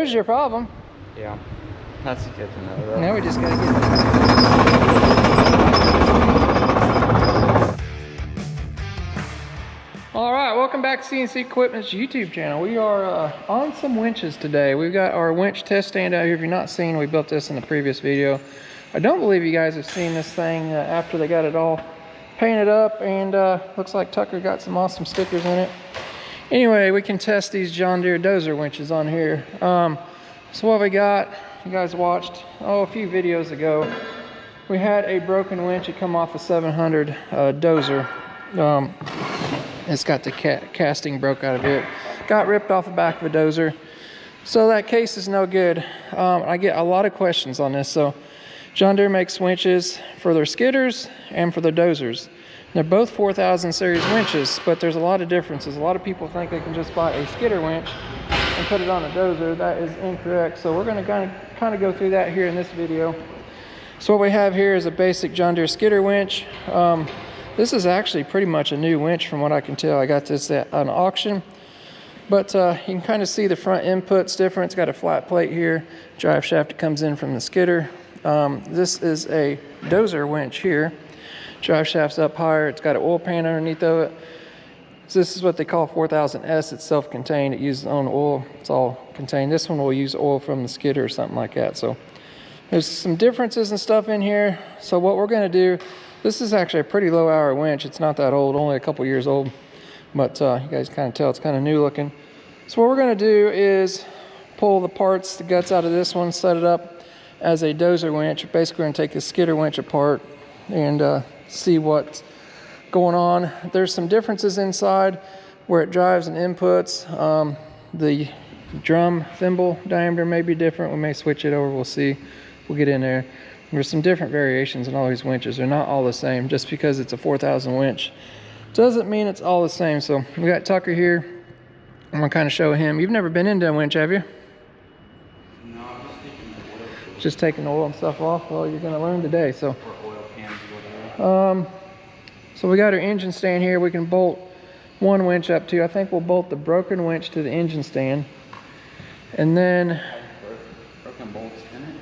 was your problem. Yeah. That's good to know, though. Now we just gotta get All right, welcome back to CNC Equipment's YouTube channel. We are on some winches today. We've got our winch test stand out here. If you're not seeing, we built this in the previous video. I don't believe you guys have seen this thing after they got it all painted up, and looks like Tucker got some awesome stickers in it. Anyway, we can test these John Deere Dozer winches on here. So what we got, you guys watched a few videos ago, we had a broken winch. It come off a 700 Dozer. It's got the casting broke out of it. Got ripped off the back of a Dozer. So that case is no good. I get a lot of questions on this. So John Deere makes winches for their skidders and for their Dozers. They're both 4000 series winches, but there's a lot of differences. A lot of people think they can just buy a skidder winch and put it on a Dozer. That is incorrect. So we're going to kind of go through that here in this video. So what we have here is a basic John Deere skidder winch. This is actually pretty much a new winch from what I can tell. I got this at an auction, but you can kind of see the front input's different. It's got a flat plate here, drive shaft that comes in from the skidder. This is a Dozer winch here. Drive shaft's up higher. It's got an oil pan underneath of it. So this is what they call 4000S. It's self-contained. It uses its own oil. It's all contained. This one will use oil from the skidder or something like that. So there's some differences and stuff in here. So what we're going to do, this is actually a pretty low hour winch. It's not that old, only a couple years old, but you guys kind of tell it's kind of new looking. So what we're going to do is pull the parts, the guts out of this one, set it up as a Dozer winch. Basically, we're going to take the skidder winch apart and see what's going on. There's some differences inside where it drives and inputs. The drum thimble diameter may be different. We may switch it over. We'll see. We'll get in there. There's some different variations in all these winches. They're not all the same. Just because it's a 4000 winch doesn't mean it's all the same. So we got Tucker here. I'm gonna kind of show him. You've never been into a winch, have you? No, I'm just taking the oil. Just taking the oil and stuff off. Well, you're gonna learn today. So or oil pans or whatever. So we got our engine stand here. We can bolt one winch up to. I think we'll bolt the broken winch to the engine stand, and then broken bolts in it.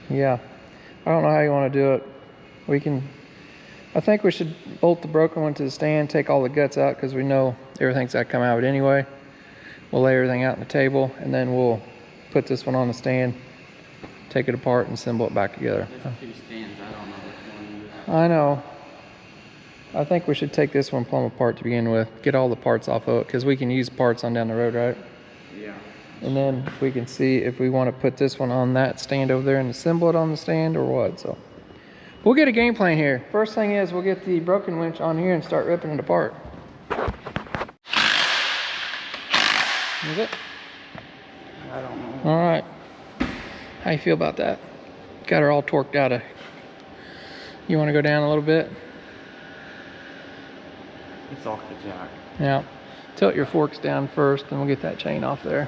Yeah, I don't know how you want to do it. We can, I think we should bolt the broken one to the stand, take all the guts out because we know everything's got to come out of it anyway. We'll lay everything out on the table, and then we'll put this one on the stand, take it apart and assemble it back together. There's two stands. I don't know which one you use. I know. I think we should take this one plumb apart to begin with, get all the parts off of it, because we can use parts on down the road, right? Yeah. And then we can see if we want to put this one on that stand over there and assemble it on the stand or what. So we'll get a game plan here. First thing is we'll get the broken winch on here and start ripping it apart. Is it? I don't know. All right. How you feel about that? Got her all torqued out of. You want to go down a little bit? It's off the jack. Yeah. Tilt your forks down first and we'll get that chain off there.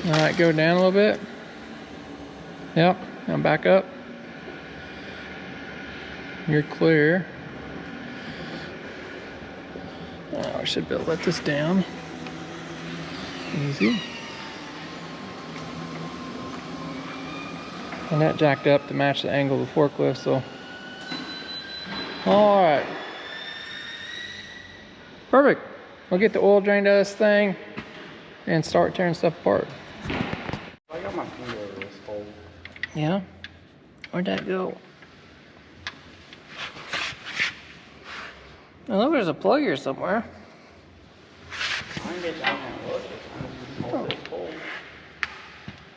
All right, go down a little bit. Yep, now back up. You're clear. Oh, I should be able to let this down. Easy. And that jacked up to match the angle of the forklift, so. All right. Perfect. We'll get the oil drained out of this thing and start tearing stuff apart. I got my finger over this hole. Yeah? Where'd that go? I know there's a plug here somewhere. I can get down and look. It's hold this hole.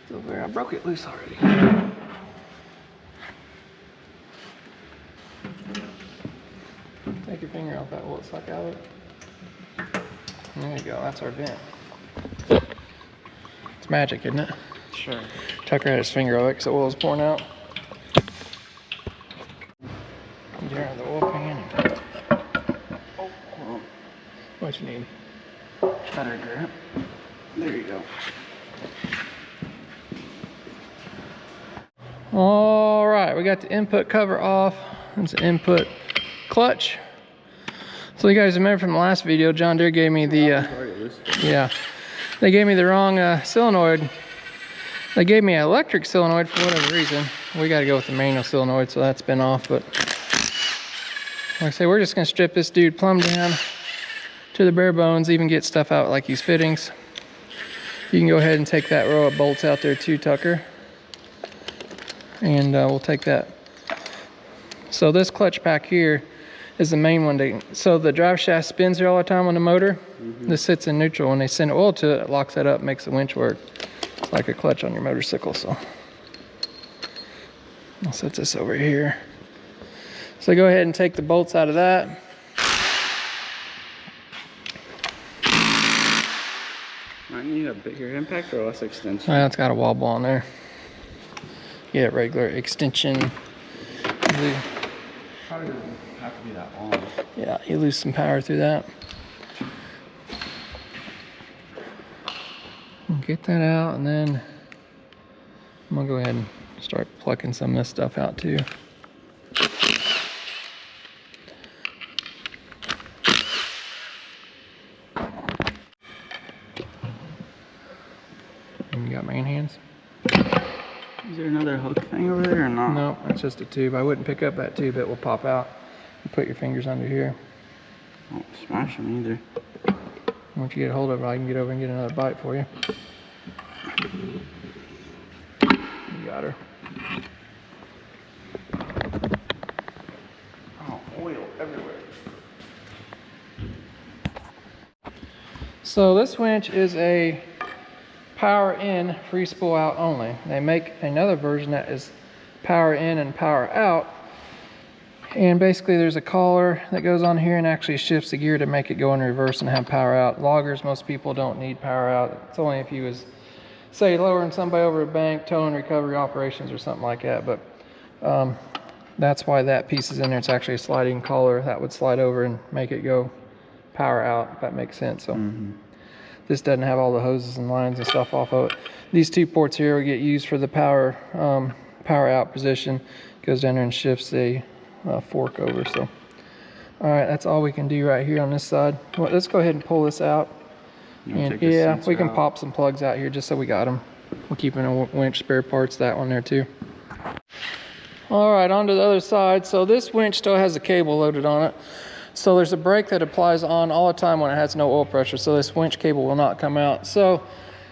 It's over there. I broke it loose already. Take your finger off that oil suck out of it. There you go. That's our vent. It's magic, isn't it? Sure. Tucker had his finger over it because the oil was pouring out. You turn on the oil pan. Oh, What you need? better grip. There you go. All right, we got the input cover off. It's an input clutch. So you guys remember from the last video, John Deere gave me the, they gave me the wrong solenoid. They gave me an electric solenoid for whatever reason. We got to go with the manual solenoid, so that's been off. But like I say, we're just gonna strip this dude plumb down to the bare bones, even get stuff out like these fittings. You can go ahead and take that row of bolts out there too, Tucker. And we'll take that. So this clutch pack here is the main one. So the drive shaft spins here all the time on the motor. This sits in neutral. When they send oil to it, it locks that up, makes the winch work. It's like a clutch on your motorcycle. So I'll set this over here. So go ahead and take the bolts out of that. Might need a bigger impact or less extension. Well, it's got a wobble on there. Yeah, regular extension. Probably doesn't have to be that long. Yeah, you lose some power through that. Get that out, and then I'm gonna go ahead and start plucking some of this stuff out too. You got man hands? Is there another hook thing over there or not? No, that's just a tube. I wouldn't pick up that tube, it will pop out. You put your fingers under here. Don't smash them either. Once you get a hold of it, I can get over and get another bite for you. You got her. Oh, oil everywhere. So this winch is a power in, free spool out only. They make another version that is power in and power out. And basically there's a collar that goes on here and actually shifts the gear to make it go in reverse and have power out. Loggers, most people don't need power out. It's only if you was, say, lowering somebody over a bank, towing recovery operations or something like that. But that's why that piece is in there. It's actually a sliding collar that would slide over and make it go power out, if that makes sense. So this doesn't have all the hoses and lines and stuff off of it. These two ports here will get used for the power out position. Goes down there and shifts the fork over. So all right, that's all we can do right here on this side. Well, let's go ahead and pull this out. And yeah, we can pop some plugs out here just so we got them. We're keeping a winch spare parts, that one there too. All right, on to the other side. So this winch still has a cable loaded on it. So there's a brake that applies on all the time when it has no oil pressure. So this winch cable will not come out. So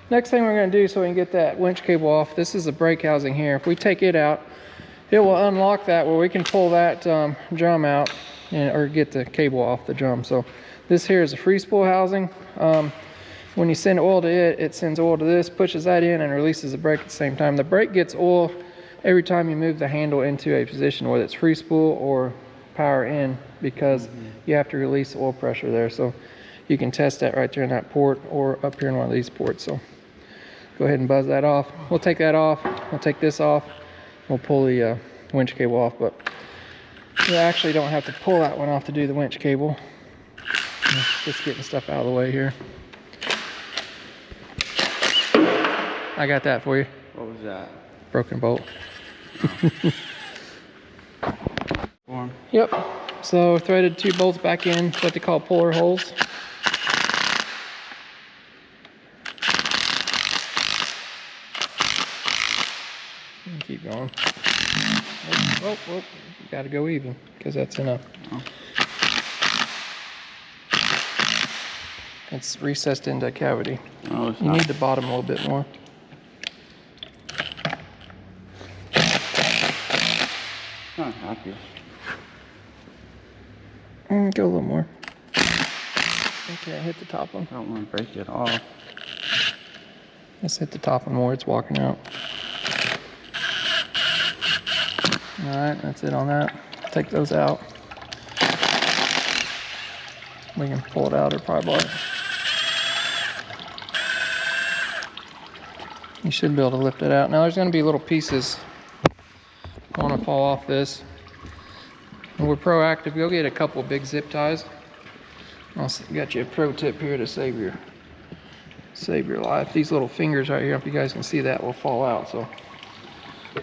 next thing we're gonna do so we can get that winch cable off, this is the brake housing here. If we take it out, it will unlock that where we can pull that drum out or get the cable off the drum. So this here is a free spool housing. When you send oil to it, it sends oil to this, pushes that in and releases the brake at the same time. The brake gets oil every time you move the handle into a position, whether it's free spool or power in, because you have to release oil pressure there. So you can test that right there in that port or up here in one of these ports. So go ahead and buzz that off. We'll take that off. We'll take this off. We'll pull the winch cable off, but you actually don't have to pull that one off to do the winch cable. Just getting stuff out of the way here. I got that for you. What was that? Broken bolt. Form. Yep. So threaded 2 bolts back in, what they call puller holes. Keep going. Oh, you gotta go even because that's enough. Oh. It's recessed into a cavity. Oh, it's you need the bottom a little bit more. Not happy. Go a little more. Okay, hit the top one. I don't want to break it off. Let's hit the top one more. It's walking out. All right, that's it on that. Take those out. We can pull it out or pry bar it. You should be able to lift it out. Now there's going to be little pieces want to fall off this. And we're proactive. Go get a couple of big zip ties. I'll got you a pro tip here to save Save your life. These little fingers right here, if you guys can see that, will fall out. So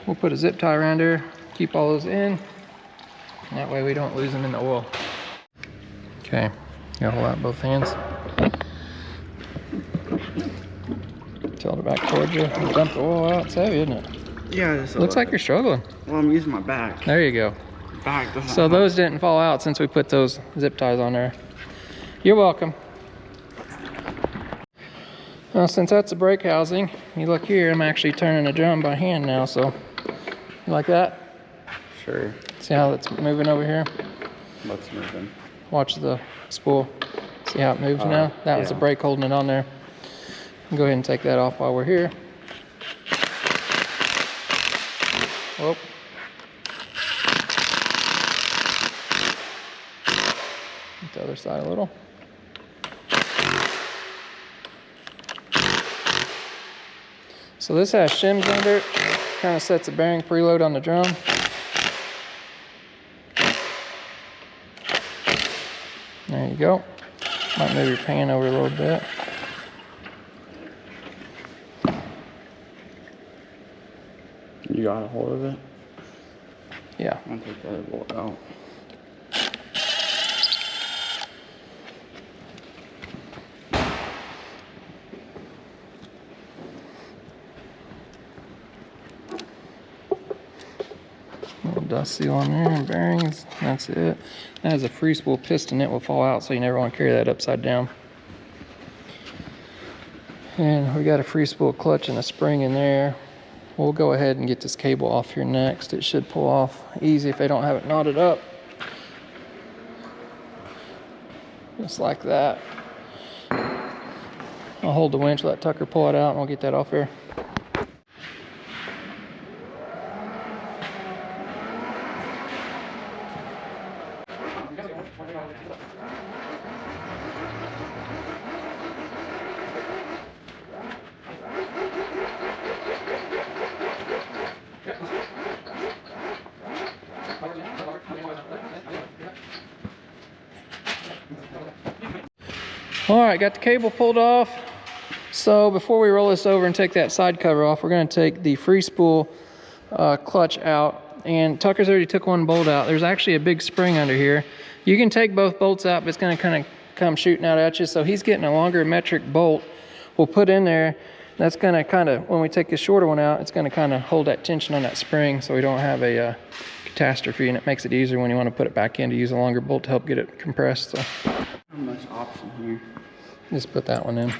we'll put a zip tie around there, keep all those in, and that way we don't lose them in the oil. Okay, got to hold out both hands. Tilt it back towards you and dump the oil out. It's heavy, isn't it? Yeah, it's Looks like you're struggling. Well, I'm using my back. There you go. Back doesn't So those didn't fall out since we put those zip ties on there. You're welcome. Well, since that's the brake housing, you look here, I'm actually turning the drum by hand now, so you like that? Sure. See how it's moving over here? What's moving? Watch the spool. See how it moves now? That was the brake holding it on there. Go ahead and take that off while we're here. Whoop. The other side a little. So this has shims under it, kind of sets a bearing preload on the drum. There you go. Might move your pan over a little bit. You got a hold of it? Yeah. I'll take that bolt out. Little dust seal on there and bearings. That's it. That has a free spool piston. It will fall out, so you never want to carry that upside down. And we got a free spool clutch and a spring in there. We'll go ahead and get this cable off here next. It should pull off easy if they don't have it knotted up. Just like that. I'll hold the winch, let Tucker pull it out, and we'll get that off here. All right, got the cable pulled off. So before we roll this over and take that side cover off, we're going to take the free spool clutch out. And Tucker's already took one bolt out. There's actually a big spring under here. You can take both bolts out, but it's going to kind of come shooting out at you. So he's getting a longer metric bolt we'll put in there. That's going to kind of, when we take the shorter one out, it's going to kind of hold that tension on that spring so we don't have a catastrophe, and it makes it easier when you want to put it back in to use a longer bolt to help get it compressed. So Not much option here. just put that one in.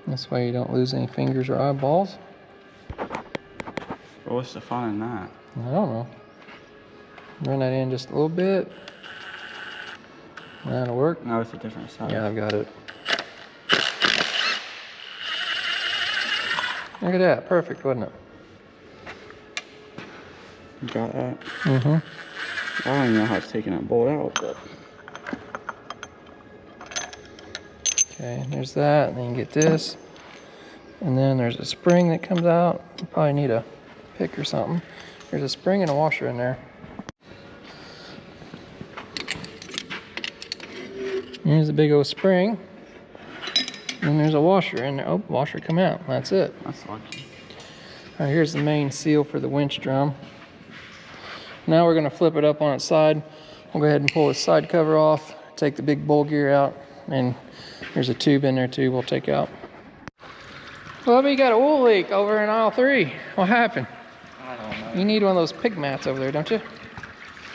This way you don't lose any fingers or eyeballs. But what's the fun in that? I don't know. Run that in just a little bit. That'll work. No, it's a different side. Yeah, I've got it. Look at that. Perfect, wasn't it? You got that? Mm-hmm. I don't even know how it's taking that bolt out, but... Okay, there's that, and then you get this. And then there's a spring that comes out. You probably need a pick or something. There's a spring and a washer in there. Here's a big old spring. And there's a washer in there. Oh, washer come out. That's it. That's lucky. All right, here's the main seal for the winch drum. Now we're going to flip it up on its side. We'll go ahead and pull the side cover off, take the big bowl gear out, and there's a tube in there too we'll take out. Well, you got an oil leak over in aisle 3. What happened? I don't know. You need one of those pig mats over there, don't you?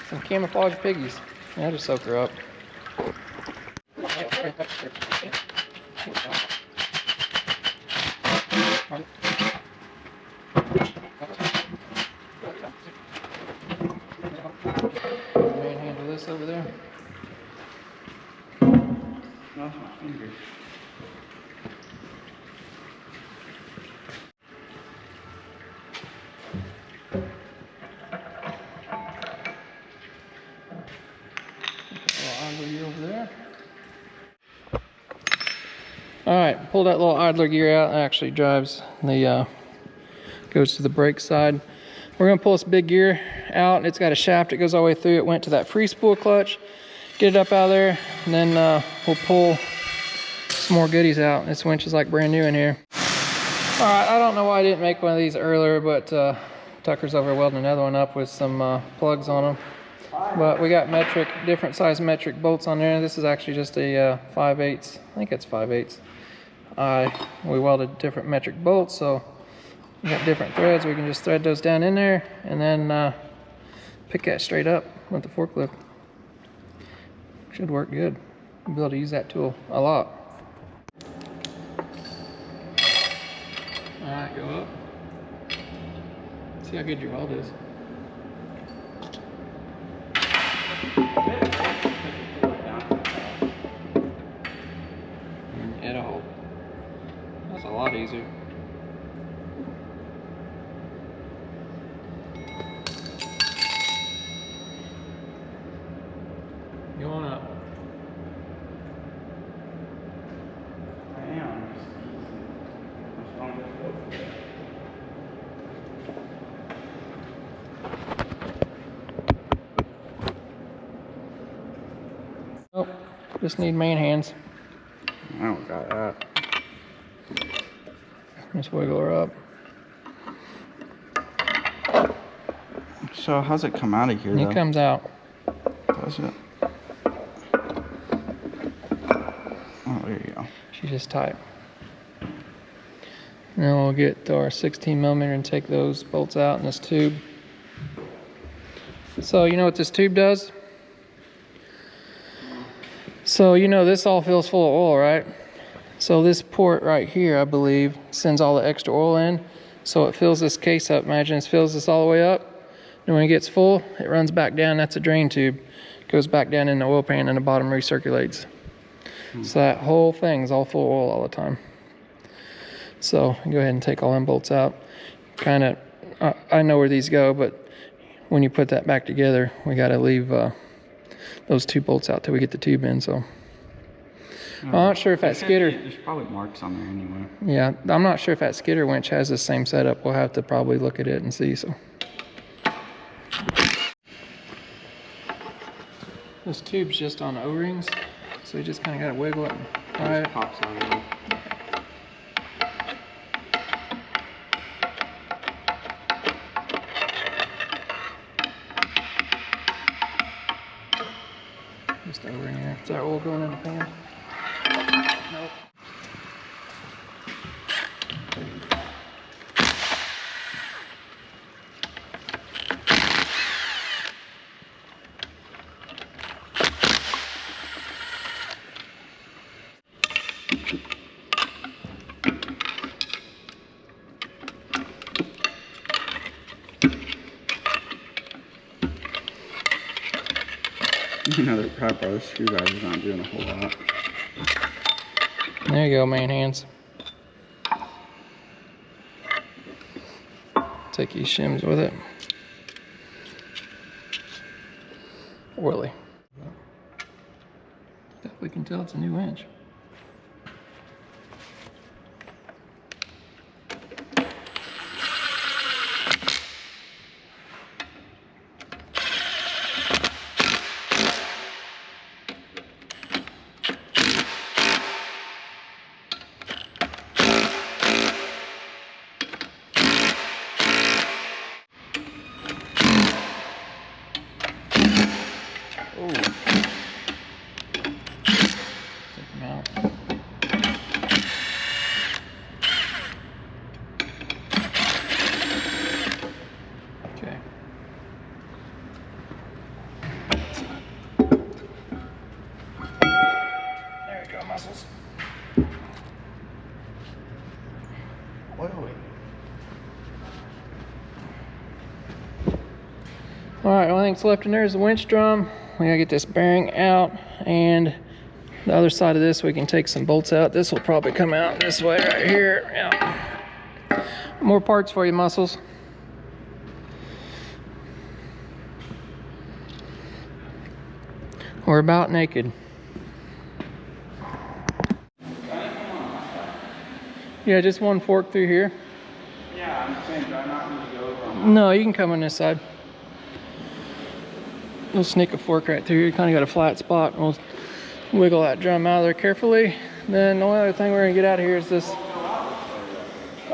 Some camouflage piggies. Yeah, just soak her up. Manhandle this over there. That's my finger. Over there. All right, pull that little idler gear out. It actually drives the goes to the brake side. We're gonna pull this big gear out. It's got a shaft that goes all the way through. It went to that free spool clutch. Get it up out of there, and then we'll pull some more goodies out. This winch is like brand new in here. All right, I don't know why I didn't make one of these earlier, but Tucker's over welding another one up with some plugs on them. But we got different size metric bolts on there. This is actually just a 5/8. I think it's 5/8. We welded different metric bolts, so we got different threads. We can just thread those down in there and then pick that straight up with the forklift. Should work good. We'll be able to use that tool a lot. All right, go up. See how good your weld is. It'll hold. That's a lot easier. Going up. I am. Oh, just need main hands. I don't got that. Just wiggle her up. So how's it come out of here, It comes out. Does it? Oh, there you go. She's just tight. Now we'll get our 16mm and take those bolts out in this tube. So you know what this tube does? So you know this all fills full of oil, right? So this port right here, I believe, sends all the extra oil in. So it fills this case up. Imagine it fills this all the way up. And when it gets full, it runs back down. That's a drain tube. Goes back down in the oil pan and the bottom recirculates. So that whole thing's all full of oil all the time. So go ahead and take all them bolts out. Kind of, I know where these go, but when you put that back together, we got to leave those two bolts out till we get the tube in. So I'm not sure if that skidder. There's probably marks on there anyway. Yeah, I'm not sure if that skidder winch has the same setup. We'll have to probably look at it and see. So this tube's just on O-rings, so you just kind of got to wiggle it and pry it. Pops out of it. Just O-ring there. Is that oil going in the pan? Nope. You know, the proper screwdriver's not doing a whole lot. There you go, main hands. Take these shims with it. Oily. Definitely can tell it's a new winch. Muscles. Oily. Alright, only thing that's left in there is the winch drum. We gotta get this bearing out, and the other side of this we can take some bolts out. This will probably come out this way right here. Yeah. More parts for you, Muscles. We're about naked. Yeah, just one fork through here. Yeah, Yeah, I'm saying, do I not need to go over on No, you can come on this side. We'll sneak a fork right through. You kind of got a flat spot. We'll wiggle that drum out of there carefully. Then the only other thing we're gonna get out of here is this.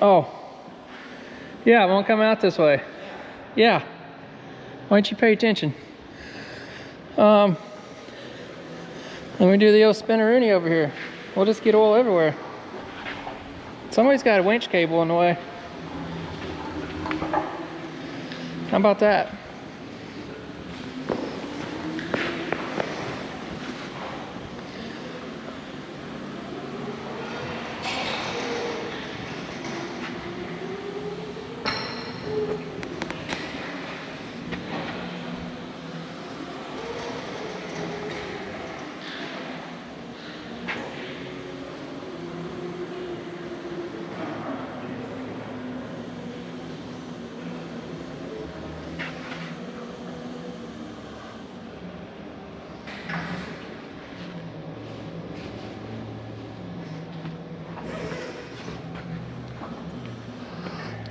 Oh, yeah, it won't come out this way. Yeah, why don't you pay attention? Let me do the old spinneroonie over here. We'll just get oil everywhere. Somebody's got a winch cable in the way. How about that?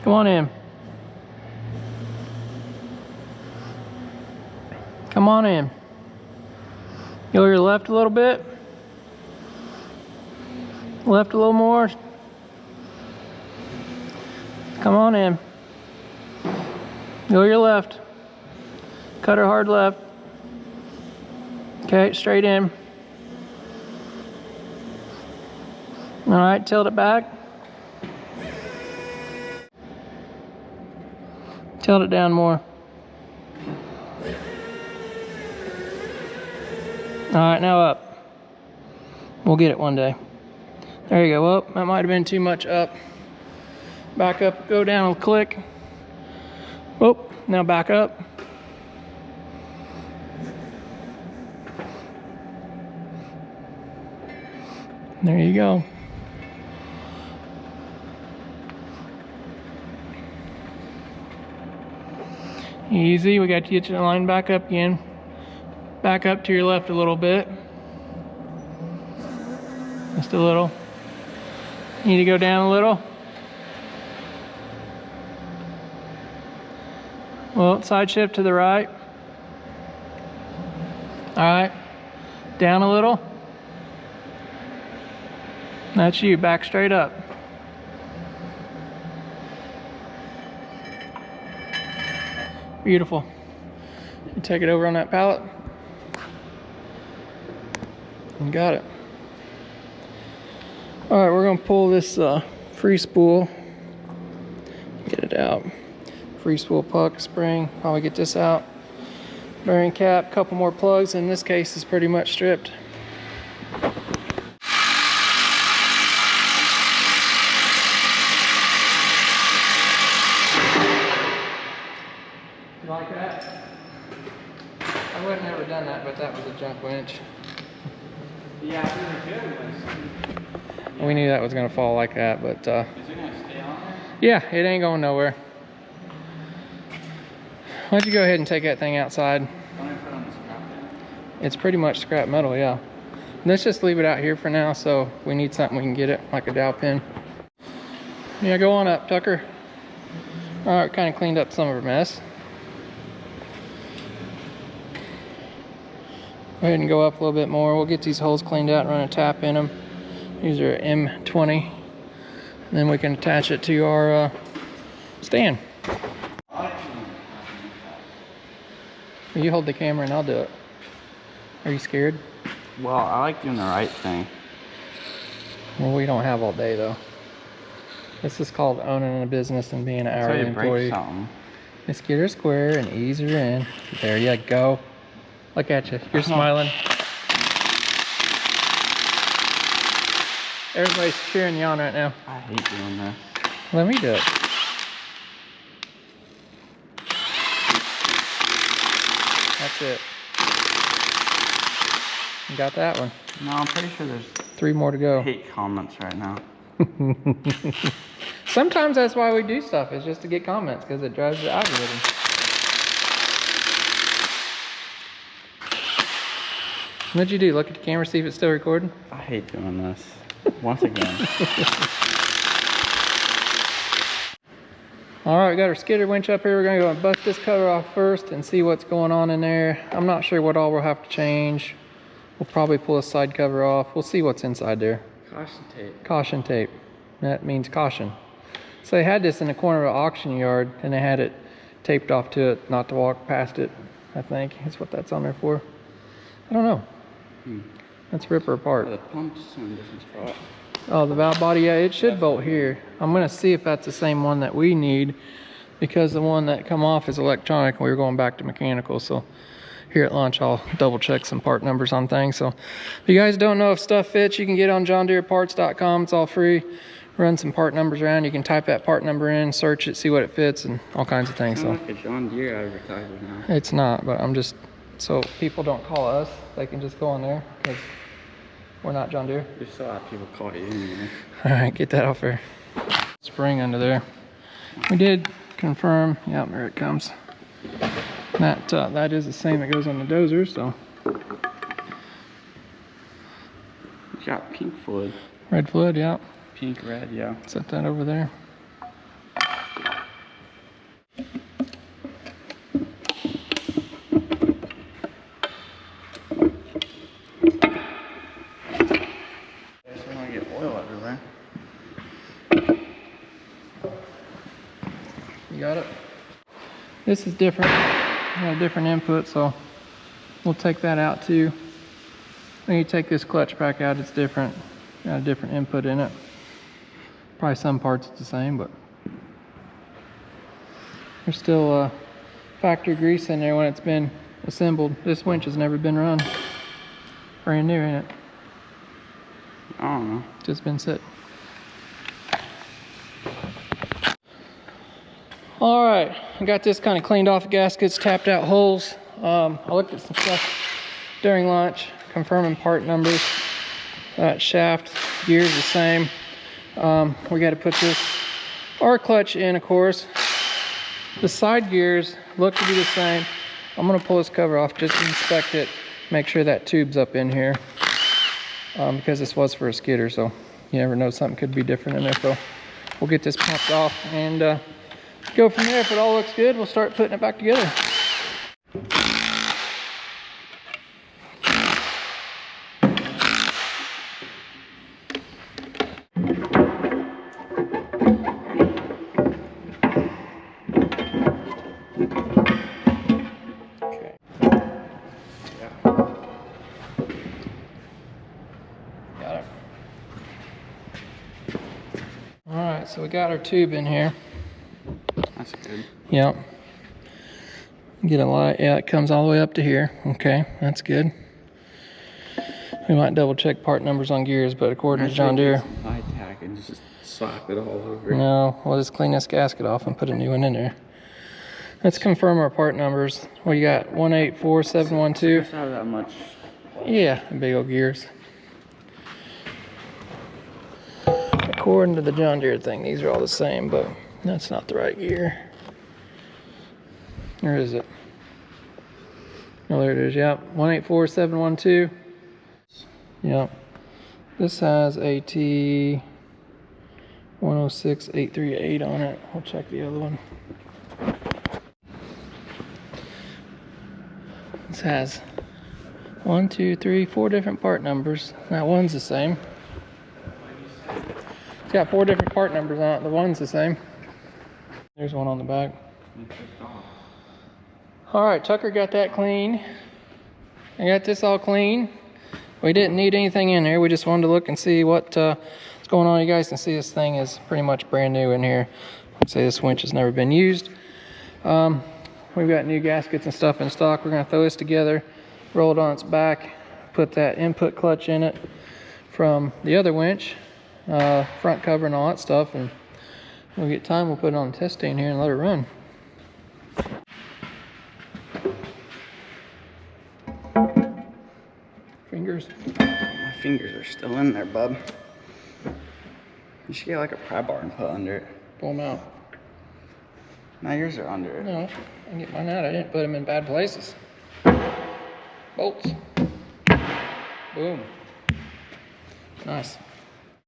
Come on in. Come on in. Go to your left a little bit. Left a little more. Come on in. Go to your left. Cut her hard left. Okay, straight in. All right, tilt it back. Tilt it down more. All right, now up. We'll get it one day. There you go. Well, that might have been too much up. Back up, go down a click. Whoop, now back up. There you go. Easy, we got to get your line back up again. Back up to your left a little bit. Just a little. Need to go down a little. Well, side shift to the right. All right, down a little. That's you, back straight up. Beautiful. You take it over on that pallet. And got it. All right, we're gonna pull this free spool. Get it out. Free spool puck, spring. Probably get this out. Bearing cap, couple more plugs. In this case, is pretty much stripped. You like that? I would have never done that, but that was a junk winch. Yeah, I think we could. We knew that was gonna fall like that, but Is it gonna stay on there? yeah, it ain't going nowhere. Why don't you go ahead and take that thing outside? Don't I put on the scrap bin? It's pretty much scrap metal, yeah. Let's just leave it out here for now, so if we need something we can get it, like a dowel pin. Yeah, go on up, Tucker. All right, kind of cleaned up some of our mess. Go ahead and go up a little bit more. We'll get these holes cleaned out and run a tap in them. These are M20. And then we can attach it to our stand. You hold the camera and I'll do it. Are you scared? Well, I like doing the right thing. Well, we don't have all day though. This is called owning a business and being an hourly employee. Just get her square and ease her in. There you go. Look at you. You're smiling. Everybody's cheering you on right now. I hate doing this. Let me do it. That's it. You got that one. No, I'm pretty sure there's 3 more to go. hate comments right now. Sometimes that's why we do stuff, is just to get comments, because it drives the algorithm. What'd you do? Look at the camera, see if it's still recording? I hate doing this. Once again. All right, we got our skidder winch up here. We're gonna go and bust this cover off first and see what's going on in there. I'm not sure what all we'll have to change. We'll probably pull a side cover off. We'll see what's inside there. Caution tape. Caution tape. That means caution. So they had this in the corner of an auction yard and they had it taped off to it, not to walk past it, I think. That's what that's on there for. I don't know. Let's rip her apart. Oh, the pump's in a different spot. Oh, the valve body, yeah, it should bolt here. I'm gonna see if that's the same one that we need, because the one that come off is electronic and we were going back to mechanical. So here at lunch, I'll double check some part numbers on things. So if you guys don't know if stuff fits, you can get on johndeereparts.com. It's all free. Run some part numbers around. You can type that part number in, search it, see what it fits, and all kinds of things. Kind So of like a John Deere advertisement now. it's not, but I'm just, so people don't call us, they can just go on there, because we're not John Deere. You still have people call you anyway. All right, get that off there. Spring under there. We did confirm, yeah, there it comes. That that is the same that goes on the Dozer, so. You got pink fluid. Red fluid, yeah. Pink, red, yeah. Set that over there. You got it? This is different. Got a different input, so we'll take that out too. When you take this clutch pack out, it's different. Got a different input in it. Probably some parts it's the same, but there's still factory grease in there when it's been assembled. This winch has never been run. Brand new, ain't it? I don't know. Just been sitting. All right, I got this kind of cleaned off the gaskets, tapped out holes. I looked at some stuff during lunch, confirming part numbers. Shaft, gears the same. We got to put this R clutch in, of course. The side gears look to be the same. I'm gonna pull this cover off just to inspect it, make sure that tube's up in here, because this was for a skidder, so you never know, something could be different in there. So we'll get this popped off and go from there. If it all looks good, we'll start putting it back together. Okay. Yeah. Got it. All right, so we got our tube in here. That's good. Yep. Get a light. Yeah, it comes all the way up to here. Okay, that's good. We might double check part numbers on gears, but according to John Deere, high tack and just slap it all over. no, we'll just clean this gasket off and put a new one in there. Let's confirm our part numbers. What you got? 184712. Just have that much. Yeah, big old gears. According to the John Deere thing, these are all the same, but that's not the right gear. Or is it? Oh, there it is. Yep, 184712. Yep. This has a T106838 on it. We'll check the other one. This has 1, 2, 3, 4 different part numbers. That one's the same. It's got 4 different part numbers on it. The one's the same. There's one on the back. All right, Tucker got that clean. I got this all clean. We didn't need anything in here. We just wanted to look and see what's going on. You guys can see this thing is pretty much brand new in here. I'd say this winch has never been used. We've got new gaskets and stuff in stock. We're gonna throw this together, roll it on its back, put that input clutch in it from the other winch, front cover and all that stuff, and when we get time, we'll put it on the test stand here and let it run. Fingers. My fingers are still in there, bub. You should get like a pry bar and put under it. Pull them out. Now yours are under it. No, I can get mine out. I didn't put them in bad places. Bolts. Boom. Nice.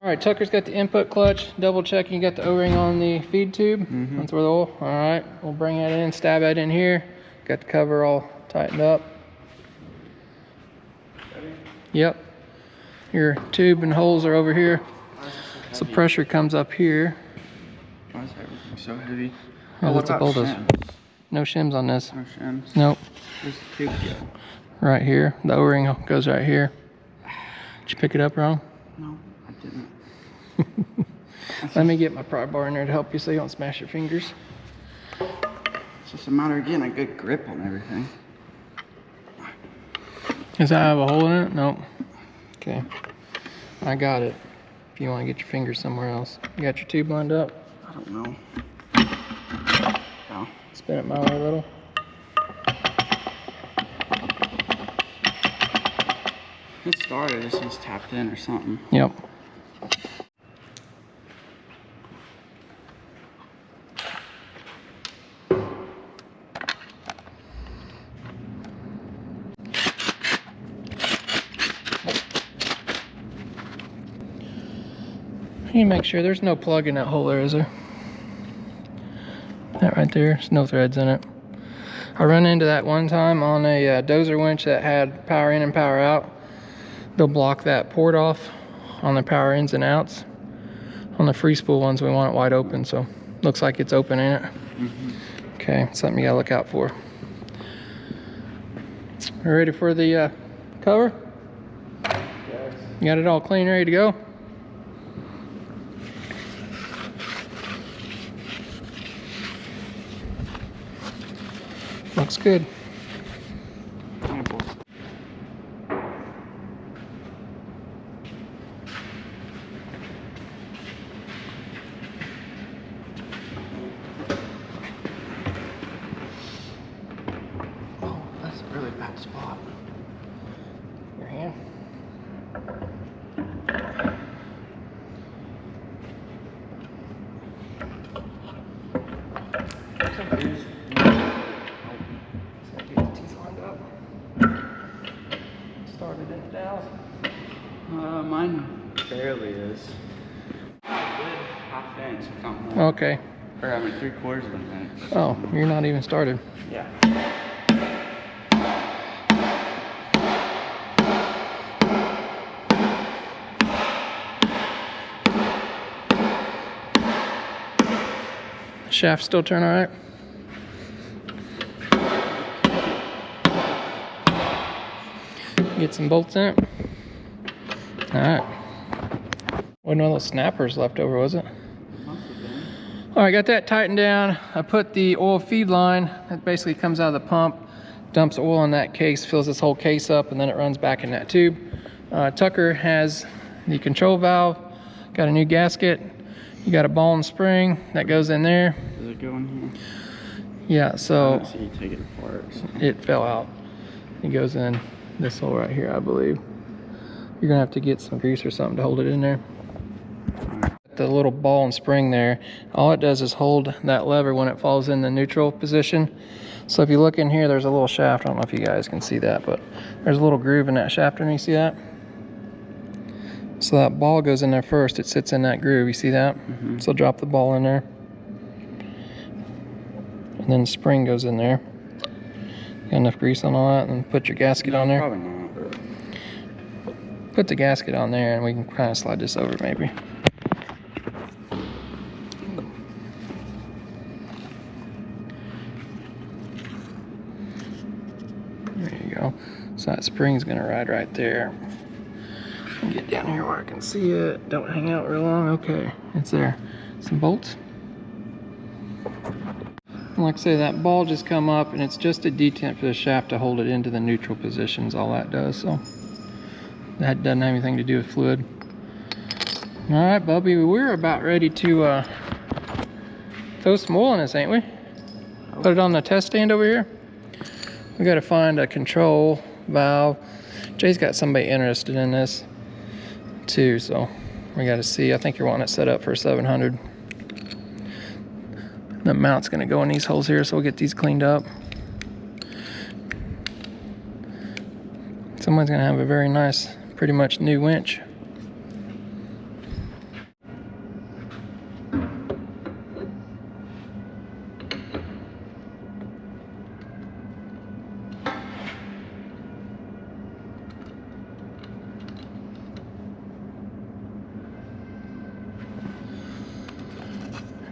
All right, Tucker's got the input clutch. Double checking you got the O-ring on the feed tube. That's where the oil. All right, we'll bring that in, stab that in here. Got the cover all tightened up. Yep. Your tube and holes are over here. So pressure comes up here. Why is everything so heavy? Oh, What that's a about bulldozer. shims? No shims on this. No shims? Nope. Where's the tube go? Right here. The O-ring goes right here. Did you pick it up wrong? No, I didn't. Let me get my pry bar in there to help you so you don't smash your fingers. It's just a matter of getting a good grip on everything. Does that have a hole in it? Nope. Okay. I got it. If you want to get your fingers somewhere else. You got your tube lined up? I don't know. Oh. Spin it my way a little. It started, it's just tapped in or something. Yep. You make sure there's no plug in that hole there, is there? That right there, there's no threads in it. I run into that one time on a Dozer winch that had power in and power out. They'll block that port off on the power ins and outs. On the free spool ones, we want it wide open, so looks like it's open in it. Okay, something you gotta look out for. You ready for the cover? Yes. You got it all clean, ready to go? Looks good. Oh, that's a really bad spot. Your hand. Started in the dowels. Mine barely is. Half inch, if not more. Okay. Or I mean 3/4 of an inch. Oh, you're not even started. Yeah. Shaft still turn all right? Get some bolts in it. All right. Wasn't one of those snappers left over, was it? All right, got that tightened down. I put the oil feed line that basically comes out of the pump, dumps oil in that case, fills this whole case up, and then it runs back in that tube. Tucker has the control valve, got a new gasket. You got a ball and spring that goes in there. Does it go in here? Yeah, so I didn't see you take it apart. So. it fell out. It goes in this hole right here, I believe. You're gonna have to get some grease or something to hold it in there. The little ball and spring there, all it does is hold that lever when it falls in the neutral position. So if you look in here, there's a little shaft. I don't know if you guys can see that, but there's a little groove in that shaft. And you see that? So that ball goes in there first. It sits in that groove. You see that? So drop the ball in there. And then the spring goes in there. Got enough grease on all that, and then put your gasket on there. Probably not. Put the gasket on there, and we can kind of slide this over maybe. There you go. So that spring's gonna ride right there. Get down here where I can see it. Don't hang out real long. Okay, it's there. Some bolts. And like I say, that ball just come up, and it's just a detent for the shaft to hold it into the neutral positions. All that does. So that doesn't have anything to do with fluid. All right, Bubby, we're about ready to throw some oil in this, ain't we? Put it on the test stand over here. We got to find a control valve. Jay's got somebody interested in this too, so we got to see. I think you're wanting it set up for 700. The mount's going to go in these holes here, so we'll get these cleaned up. Someone's going to have a very nice, pretty much new winch.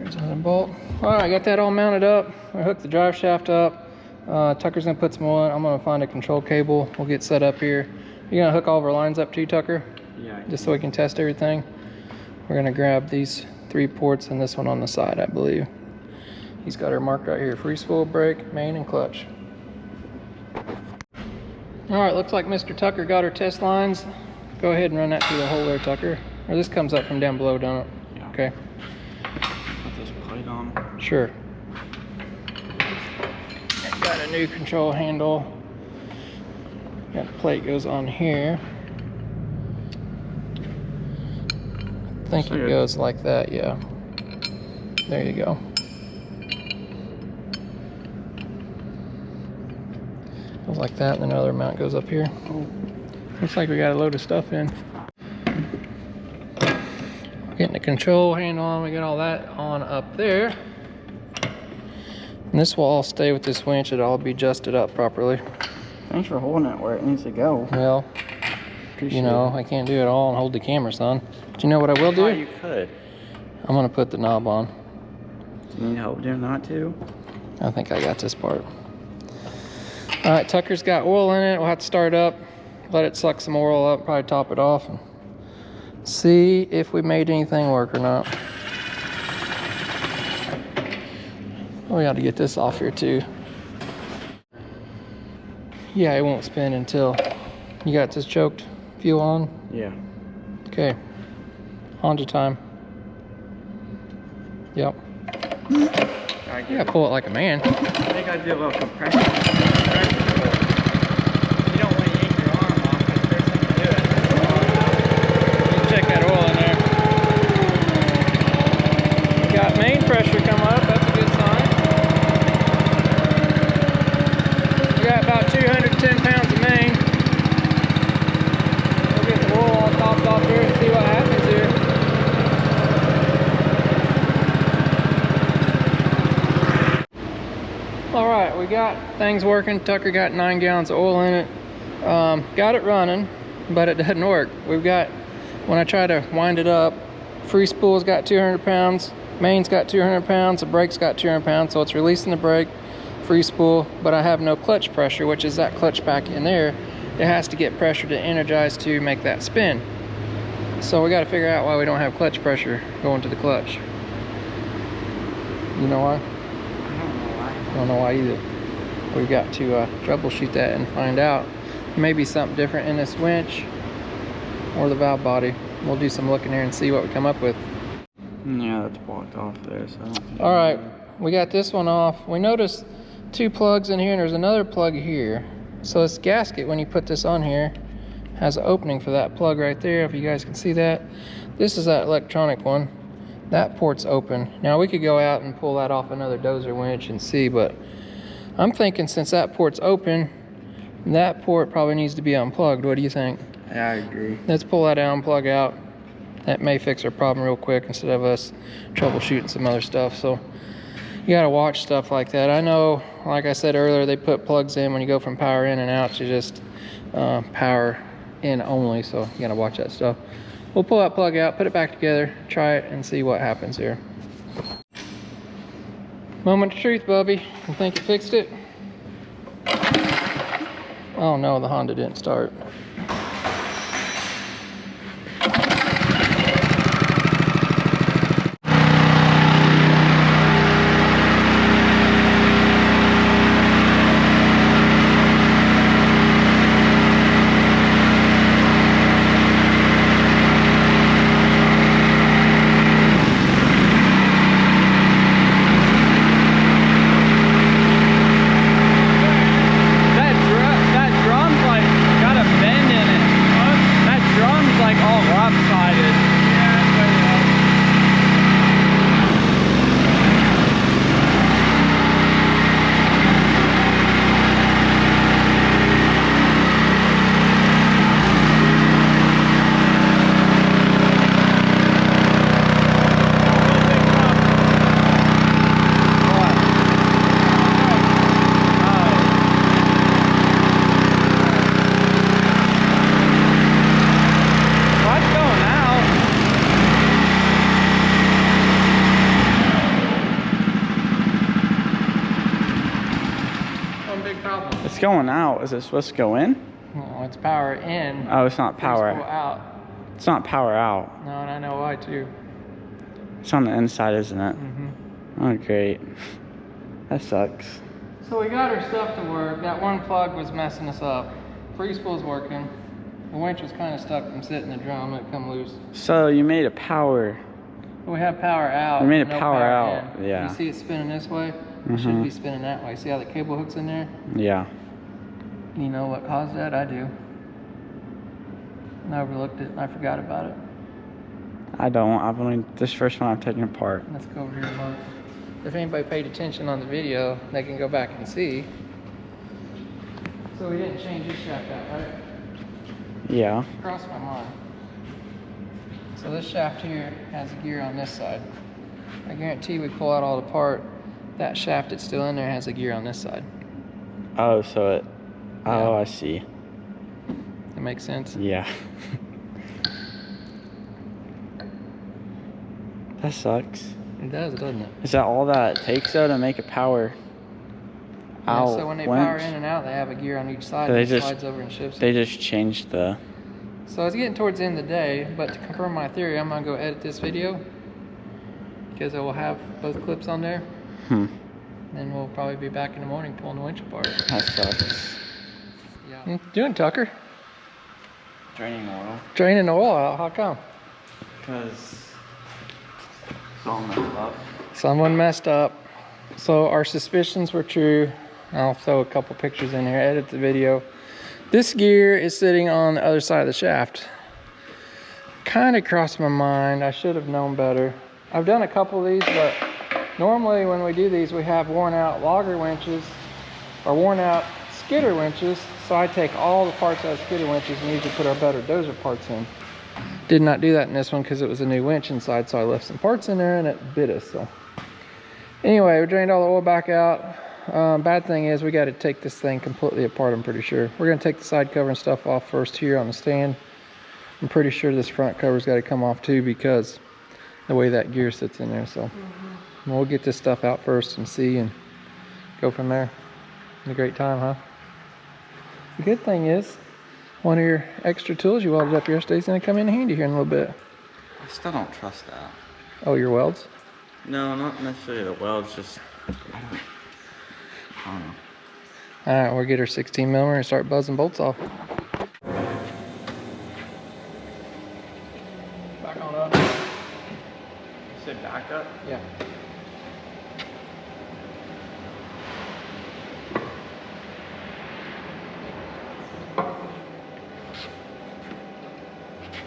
There's another bolt. All right, I got that all mounted up. I hooked the drive shaft up. Tucker's gonna put some oil in. I'm gonna find a control cable. We'll get set up here. You gonna hook all of our lines up too, Tucker? Yeah. Just so we can test everything. We're gonna grab these 3 ports and this one on the side, I believe. He's got her marked right here. Free spool, brake, main, and clutch. All right, looks like Mr. Tucker got her test lines. Go ahead and run that through the hole there, Tucker. Or this comes up from down below, don't it? Yeah. Okay. Put this plate on. Sure. Got a new control handle. That plate goes on here. I think it goes like that, yeah. There you go. Goes like that, and then another mount goes up here. Looks like we got a load of stuff in. Getting the control handle on, we got all that on up there. And this will all stay with this winch, it'll all be adjusted up properly. Thanks for holding it where it needs to go. Well, you know, I can't do it all and hold the camera, son. But you know what I will do? Oh, you could. I'm gonna put the knob on. Do you need help doing that too? I think I got this part. All right, Tucker's got oil in it. We'll have to start up, let it suck some oil up, probably top it off, and see if we made anything work or not. We got to get this off here too. Yeah, it won't spin until you got this choked fuel on. Yeah. Okay, on to time. Yep. You gotta pull it like a man. I think I do a little compression. You don't want to yank your arm off, but there's something to do it. Check that oil in there. Got main pressure come up, that's a good sign. We got about 210 pounds of main. We'll get the oil all topped off here and see what happens here. Alright, we got things working. Tucker got 9 gallons of oil in it. Got it running, but it doesn't work. We've got, when I try to wind it up, free spool's got 200 pounds, main's got 200 pounds, the brake's got 200 pounds, so it's releasing the brake, free spool, but I have no clutch pressure, which is that clutch back in there. It has to get pressure to energize to make that spin. So we got to figure out why we don't have clutch pressure going to the clutch. You know why? I don't know why either. We've got to troubleshoot that and find out. Maybe something different in this winch or the valve body. We'll do some looking here and see what we come up with. Yeah, that's blocked off there. So. All right, we got this one off. We noticed 2 plugs in here and there's another plug here. So this gasket, when you put this on here, has an opening for that plug right there, if you guys can see that. This is that electronic one. That port's open. Now we could go out and pull that off another Dozer winch and see, but I'm thinking since that port's open, that port probably needs to be unplugged. What do you think? Yeah, I agree. Let's pull that out and plug out. That may fix our problem real quick instead of us troubleshooting some other stuff. So you gotta watch stuff like that. I know, like I said earlier, they put plugs in when you go from power in and out to just power in only, so you gotta watch that stuff. We'll pull that plug out, put it back together, try it, and see what happens here. Moment of truth, Bubby. You think you fixed it? Oh no, the Honda didn't start. That drum's like got a bend in going out. Is it supposed to go in? No, it's power in. Oh, it's not power Spool out. It's not power out. No, and I know why too. It's on the inside, isn't it? Oh, great. That sucks. So we got our stuff to work. That one plug was messing us up. Free spool's working. The winch was kind of stuck from sitting in the drum. It come loose. So you made a power. We have power out. We made it no power out. in. Yeah. You see it spinning this way? It should be spinning that way. See how the cable hook's in there? Yeah. You know what caused that? I do. I overlooked it and I forgot about it. I don't. I've only this first one I've taken apart. Let's go over here and look. If anybody paid attention on the video, they can go back and see. So we didn't change this shaft out, right? Yeah. Crossed my mind. So this shaft here has a gear on this side. I guarantee we pull out all the part, that shaft that's still in there has a gear on this side. Oh, so it. Oh, Yeah. I see. That makes sense? Yeah. That sucks. It does, doesn't it? Is that all that it takes though to make a power Yeah, out? so when they winch? power in and out, they have a gear on each side So they that just- slides over and shifts They it. just changed the. So it's getting towards the end of the day, but to confirm my theory, I'm gonna go edit this video because I will have both clips on there. Then we'll probably be back in the morning pulling the winch apart. That sucks. Yeah. What you doing, Tucker? Draining oil. Draining oil out. How come? Because it's all messed up. Someone messed up. So our suspicions were true. I'll throw a couple pictures in here, edit the video. This gear is sitting on the other side of the shaft. Kind of crossed my mind. I should have known better. I've done a couple of these, but normally when we do these, we have worn out logger winches or worn out skidder winches. So I take all the parts out of skidder winches and usually put our better Dozer parts in. Did not do that in this one because it was a new winch inside, so I left some parts in there and it bit us. So anyway, we drained all the oil back out. Bad thing is we got to take this thing completely apart, I'm pretty sure. We're going to take the side cover and stuff off first here on the stand. I'm pretty sure this front cover's got to come off too because the way that gear sits in there. So we'll get this stuff out first and see and go from there. A great time, huh? The good thing is one of your extra tools you welded up yesterday is going to come in handy here in a little bit. I still don't trust that. Oh, your welds? No, not necessarily the welds, just I don't know. All right, we'll get our 16mm and start buzzing bolts off. Back on up. You said back up? Yeah.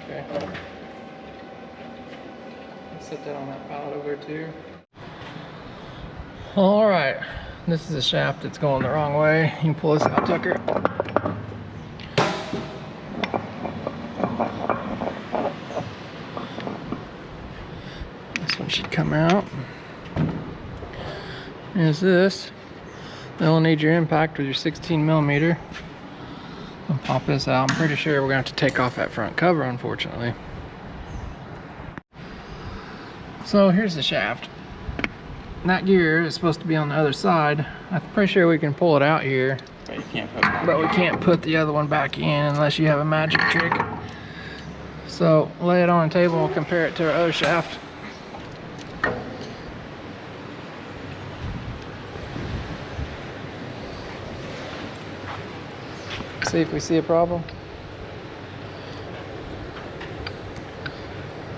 Okay. Set that on that pallet over too. All right, this is a shaft that's going the wrong way. You can pull this out, Tucker. This one should come out. Here's this. Then we'll need your impact with your 16mm. I'll pop this out. I'm pretty sure we're gonna have to take off that front cover, unfortunately. So here's the shaft. That gear is supposed to be on the other side. I'm pretty sure we can pull it out here, But you can't put it but we can't put the other one back in unless you have a magic trick. So lay it on the table and we'll compare it to our other shaft. See if we see a problem.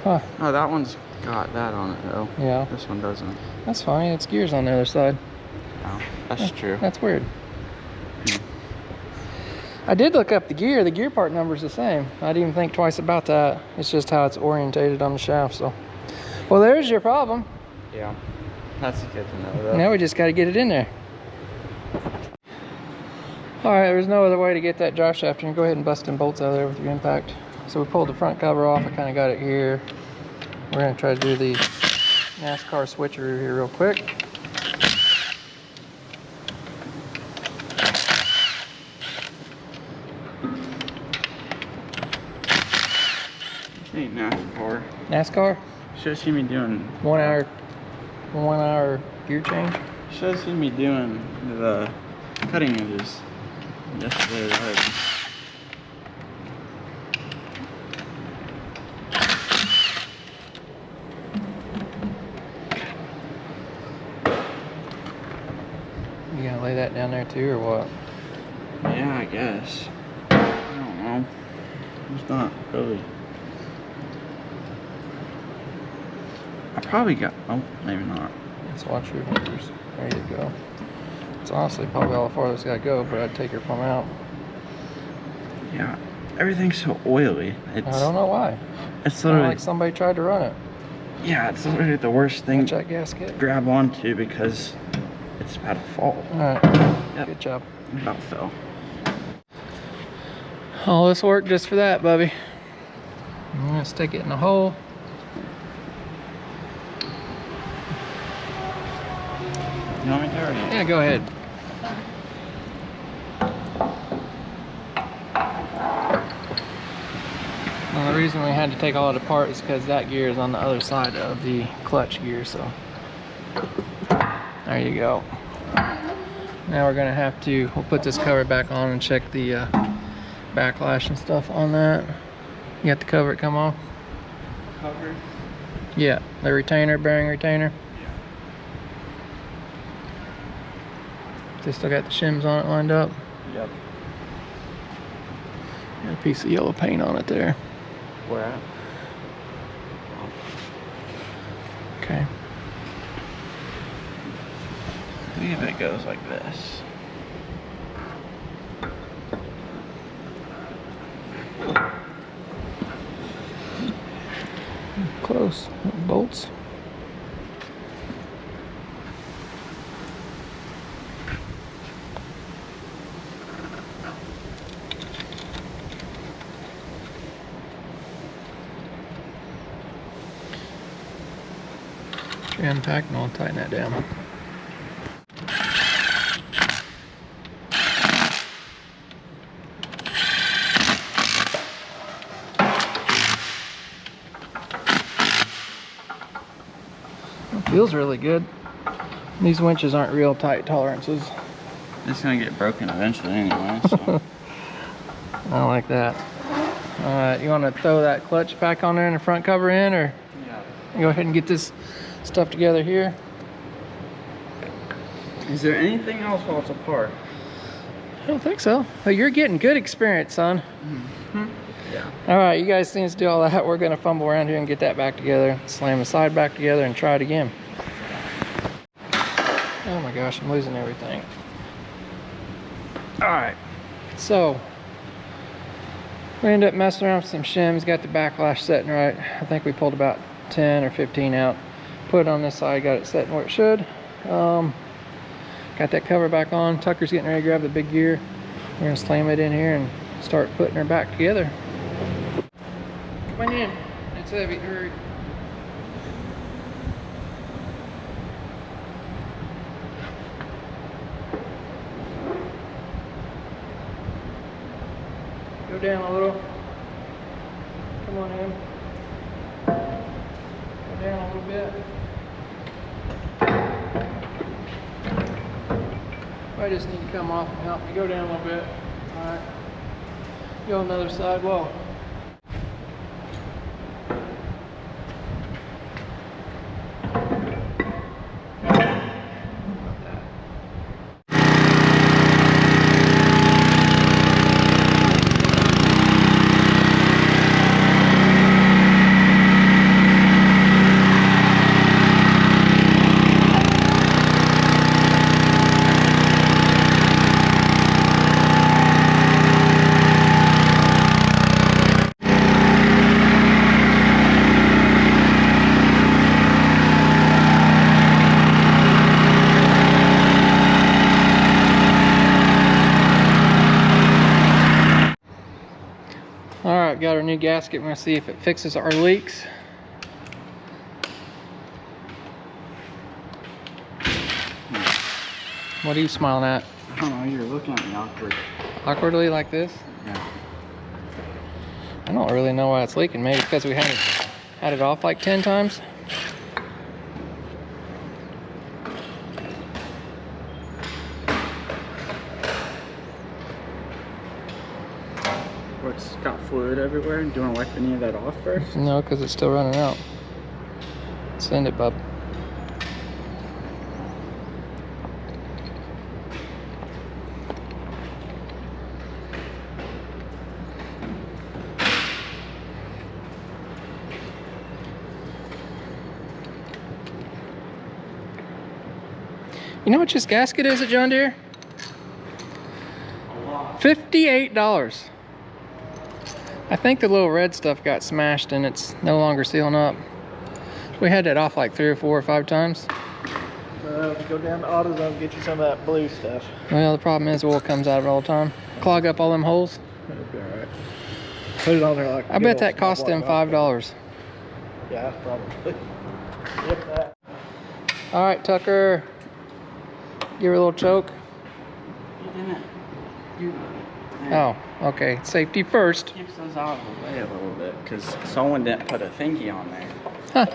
Huh. Oh, that one's got that on it though. Yeah. This one doesn't. That's fine. It's gears on the other side. Oh, that's true. That's weird. I did look up the gear. The gear part number is the same. I didn't even think twice about that. It's just how it's orientated on the shaft. So, well, there's your problem. Yeah. That's good to know though. Now we just got to get it in there. All right, there's no other way to get that drive shaft in. Go ahead and bust them bolts out of there with your impact. So we pulled the front cover off. I kind of got it here. We're going to try to do the NASCAR switcheroo here real quick. Ain't NASCAR. NASCAR, Should have seen me doing. 1 hour gear change. Should have seen me doing the cutting edges. Yes, it is. You gonna lay that down there too, or what? Yeah, I guess. I don't know. It's not really. I probably got. Oh, maybe not. Let's watch your fingers. There you go. It's honestly probably all far it's got to go, but I'd take your plumb out. Yeah, everything's so oily. It's. I don't know why. It's literally like somebody tried to run it. Yeah, it's literally the worst thing Watch that gasket. to grab onto because it's about to fall. All right. Yep. Good job. About fell. All this work just for that, Bubby. I'm gonna stick it in the hole. You want me to already? Yeah, go ahead. Well, the reason we had to take all it apart is because that gear is on the other side of the clutch gear, so there you go. Now we're gonna have to, we'll put this cover back on and check the backlash and stuff on that. You got the cover come off? Cover? Yeah, the retainer, bearing retainer. They still got the shims on it lined up. Yep. Got a piece of yellow paint on it there. Where at? Okay. See if it goes like this. Close. Bolts. Unpack and I'll tighten that down. It feels really good. These winches aren't real tight tolerances. It's gonna get broken eventually anyway, so. I like that. Alright, you want to throw that clutch back on there and the front cover in, or Yeah. go ahead and get this stuff together here? Is there anything else while it's apart? I don't think so. But you're getting good experience, son. Mm-hmm. Yeah. Alright, you guys need to do all that. We're going to fumble around here and get that back together. Slam the side back together and try it again. Oh my gosh, I'm losing everything. Alright, so we ended up messing around with some shims, got the backlash setting right. I think we pulled about 10 or 15 out. Put it on this side, got it setting where it should. Got that cover back on. Tucker's getting ready to grab the big gear. We're gonna slam it in here and start putting her back together. Come on in, it's heavy, hurry. Go down a little. Come on in. Go down a little bit. I just need to come off and help me go down a little bit. Alright. Go on the other side. Whoa. Alright, got our new gasket. We're going to see if it fixes our leaks. What are you smiling at? I don't know, you're looking at me awkward. Awkwardly like this? Yeah. I don't really know why it's leaking. Maybe because we had it off like 10 times. fluid everywhere. Do you want to wipe any of that off first? No, because it's still running out. Send it, bub. You know what this gasket is at John Deere? $58. I think the little red stuff got smashed and it's no longer sealing up. We had that off like 3 or 4 or 5 times. Go down to AutoZone and get you some of that blue stuff. Well, the problem is oil comes out of it all the time. Clog up all them holes. It'll be alright. Put it on there like I bet that cost them $5. Yeah, probably. Yep, that. All right, Tucker. Give her a little choke. Oh, okay. Safety first. Keeps those out of the way a little bit because someone didn't put a thingy on there. Huh.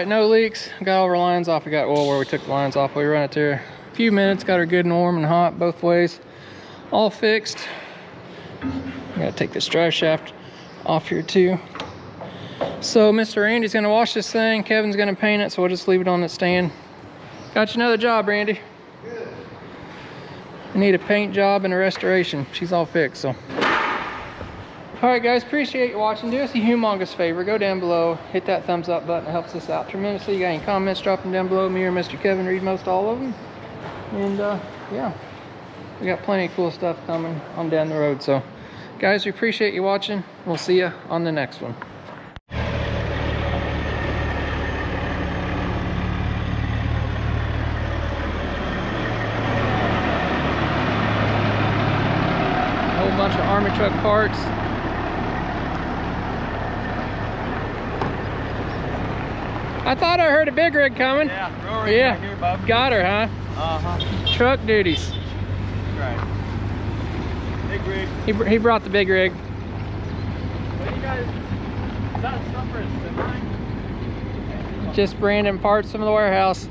No leaks. Got all our lines off. We got oil where we took the lines off. We run it there a few minutes. Got her good and warm and hot both ways. All fixed. Gotta take this drive shaft off here too. So Mr. Randy's gonna wash this thing. Kevin's gonna paint it, so we'll just leave it on the stand. Got you another job, Randy. Good. I need a paint job and a restoration. She's all fixed, so. All right, guys, appreciate you watching. Do us a humongous favor. Go down below, hit that thumbs up button. It helps us out tremendously. You got any comments, drop them down below. Me or Mr. Kevin read most all of them. And yeah, we got plenty of cool stuff coming on down the road. So, guys, we appreciate you watching. We'll see you on the next one. A whole bunch of Army truck parts. I thought I heard a big rig coming. Yeah, rower yeah. Right here, bub. Got her, huh? Uh-huh. Truck duties. Right. Big rig. He brought the big rig. What do you guys, is that stuff for a semi? Just branding parts from the warehouse.